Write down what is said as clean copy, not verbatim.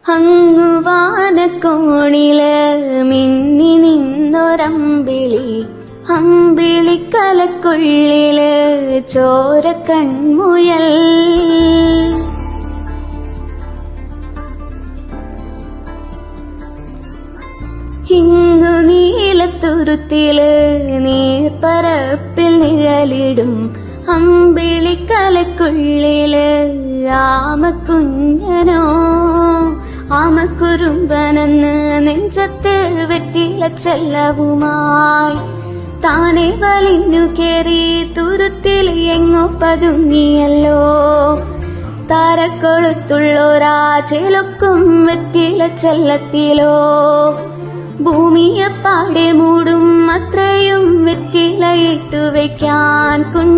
അങ്ങുവാനക്കോണില് മിന്നി നിന്നൊരമ്പിളി, അമ്പിളിക്കലക്കുള്ളില് ചോരക്കൺമുയൽ. ഇങ്ങു നീലത്തുരുത്തില് നീർപ്പരപ്പിൽ നിഴലിടും അമ്പിളിക്കലക്കുള്ളില് ആമക്കുഞ്ഞനോ, ആമക്കുറുമ്പനെന്ന് നെഞ്ചത്ത് വെറ്റില ചെല്ലവുമായി താനെ വലിഞ്ഞു കേറി തുരുത്തിൽ എങ്ങോ പതുങ്ങിയല്ലോ. താരക്കൊളുത്തുള്ളോരാ ചിലക്കും വെറ്റില ചെല്ലത്തിലോ, ഭൂമിയെ പാടെ മൂടും അത്രയും വെറ്റില ഇട്ടു വയ്ക്കാൻ കുഞ്ഞി